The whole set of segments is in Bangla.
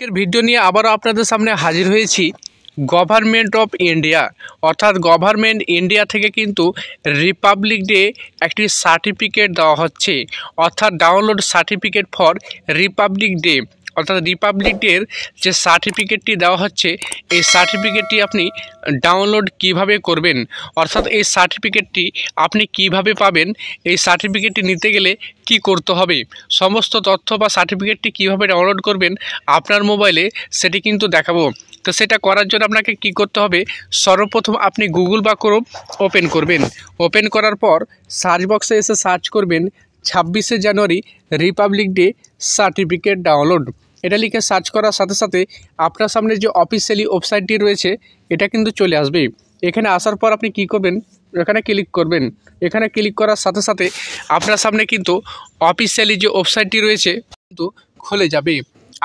আজকের ভিডিও নিয়ে আবারও আপনাদের সামনে হাজির হয়েছি। গভর্নমেন্ট অফ ইন্ডিয়া অর্থাৎ গভর্নমেন্ট ইন্ডিয়া থেকে কিন্তু রিপাবলিক ডে একটি সার্টিফিকেট দেওয়া হচ্ছে, অর্থাৎ download certificate for Republic day. অর্থাৎ রিপাবলিক ডের যে সার্টিফিকেটটি দেওয়া হচ্ছে, এই সার্টিফিকেটটি আপনি ডাউনলোড কিভাবে করবেন, অর্থাৎ এই সার্টিফিকেটটি আপনি কিভাবে পাবেন, এই সার্টিফিকেটটি নিতে গেলে কি করতে হবে, সমস্ত তথ্য বা সার্টিফিকেটটি কিভাবে ডাউনলোড করবেন আপনার মোবাইলে সেটি কিন্তু দেখাবো। তো সেটা করার জন্য আপনাকে কি করতে হবে, সর্বপ্রথম আপনি গুগল বা ক্রোম ওপেন করবেন। ওপেন করার পর সার্চ বক্সে এসে সার্চ করবেন 26শে জানুয়ারি রিপাবলিক ডে সার্টিফিকেট ডাউনলোড। এটা লিখে সার্চ করার সাথে সাথে আপনার সামনে যে অফিসিয়ালি ওয়েবসাইটটি রয়েছে এটা কিন্তু চলে আসবে। এখানে আসার পর আপনি কি করবেন, এখানে ক্লিক করবেন। এখানে ক্লিক করার সাথে সাথে আপনার সামনে কিন্তু অফিসিয়ালি যে ওয়েবসাইটটি রয়েছে কিন্তু খুলে যাবে।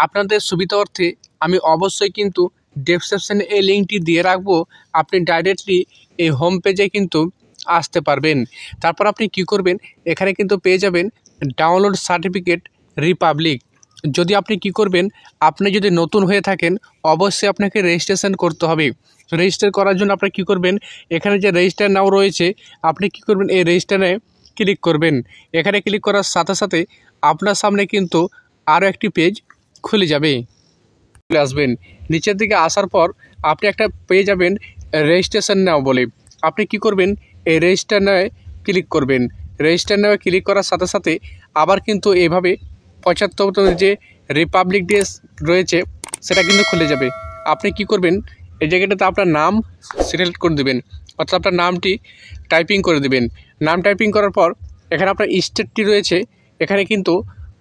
আপনাদের সুবিধা অর্থে আমি অবশ্যই কিন্তু ডেসক্রিপশনে এই লিঙ্কটি দিয়ে রাখবো, আপনি ডাইরেক্টলি এই হোম পেজে কিন্তু আসতে পারবেন। তারপর আপনি কি করবেন, এখানে কিন্তু পেয়ে যাবেন ডাউনলোড সার্টিফিকেট রিপাবলিক। যদি আপনি কি করবেন, আপনি যদি নতুন হয়ে থাকেন অবশ্যই আপনাকে রেজিস্ট্রেশন করতে হবে। রেজিস্টার করার জন্য আপনি কি করবেন, এখানে যে রেজিস্টার নাও রয়েছে আপনি কি করবেন, এই রেজিস্টারে ক্লিক করবেন। এখানে ক্লিক করার সাথে সাথে আপনার সামনে কিন্তু আরও একটি পেজ খুলে যাবে। চলে আসবেন নিচের দিকে আসার পর আপনি একটা পেয়ে যাবেন রেজিস্ট্রেশন নাও বলে। আপনি কি করবেন, এই রেজিস্টার নাও ক্লিক করবেন। রেজিস্টার নাও ক্লিক করার সাথে সাথে আবার কিন্তু এভাবে 75তম যে রিপাবলিক ডে রয়েছে সেটা কিন্তু খুলে যাবে। আপনি কি করবেন, এই জায়গাটাতে আপনার নাম সিলেক্ট করে দেবেন, অর্থাৎ আপনার নামটি টাইপিং করে দেবেন। নাম টাইপিং করার পর এখানে আপনার স্টেটটি রয়েছে, এখানে কিন্তু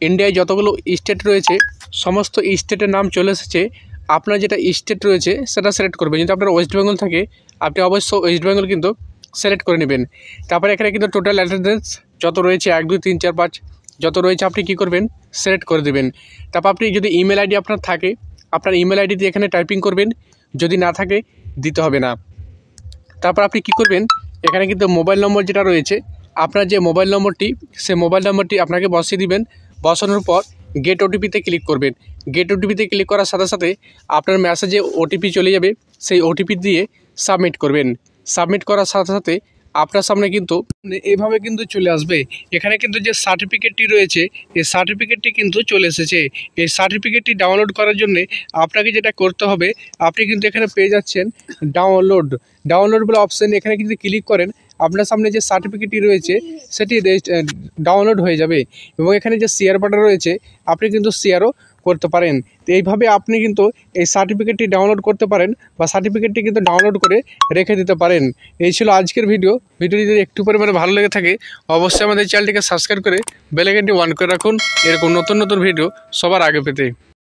ইন্ডিয়ায় যতগুলো স্টেট রয়েছে সমস্ত স্টেটের নাম চলে এসেছে। আপনার যেটা স্টেট রয়েছে সেটা সিলেক্ট করবেন। যদি আপনার ওয়েস্ট বেঙ্গল থাকে আপনি অবশ্য ওয়েস্ট বেঙ্গল কিন্তু সিলেক্ট করে নেবেন। তারপরে এখানে কিন্তু টোটাল অ্যাটেন্ডেন্স যত রয়েছে 1 2 3 4 5 যত রয়েছে আপনি কি করবেন, সিলেক্ট করে দেবেন। তারপর আপনি যদি ইমেল আইডি আপনার থাকে আপনার ইমেল আইডি দিয়ে এখানে টাইপিং করবেন, যদি না থাকে দিতে হবে না। তারপর আপনি কি করবেন, এখানে কিন্তু মোবাইল নম্বর যেটা রয়েছে আপনার যে মোবাইল নম্বরটি সে মোবাইল নম্বরটি আপনাকে বসিয়ে দিবেন। বসানোর পর গেট ওটিপিতে ক্লিক করবেন। গেট ওটিপিতে ক্লিক করার সাথে সাথে আপনার মেসেজে ওটিপি চলে যাবে, সেই ওটিপি দিয়ে সাবমিট করবেন। সাবমিট করার সাথে সাথে আপনার সামনে কিন্তু এইভাবে কিন্তু চলে আসবে। এখানে কিন্তু যে সার্টিফিকেটটি রয়েছে এই সার্টিফিকেটটি কিন্তু চলে এসেছে। এই সার্টিফিকেটটি ডাউনলোড করার জন্য আপনাকে যেটা করতে হবে, আপনি কিন্তু এখানে পেয়ে যাচ্ছেন ডাউনলোড বলে অপশান। এখানে কিন্তু ক্লিক করেন, আপনার সামনে যে সার্টিফিকেটটি রয়েছে সেটি ডাউনলোড হয়ে যাবে এবং এখানে যে শেয়ার বাটন রয়েছে আপনি কিন্তু শেয়ারও করতে পারেন। তো এইভাবে আপনি কিন্তু এই সার্টিফিকেটটি ডাউনলোড করতে পারেন বা সার্টিফিকেটটি কিন্তু ডাউনলোড করে রেখে দিতে পারেন। এই ছিল আজকের ভিডিওটি যদি একটু পরিমাণে ভালো লেগে থাকে অবশ্যই আমাদের চ্যানেলটিকে সাবস্ক্রাইব করে বেল আইকনটি অন করে রাখুন, এরকম নতুন নতুন ভিডিও সবার আগে পেতে।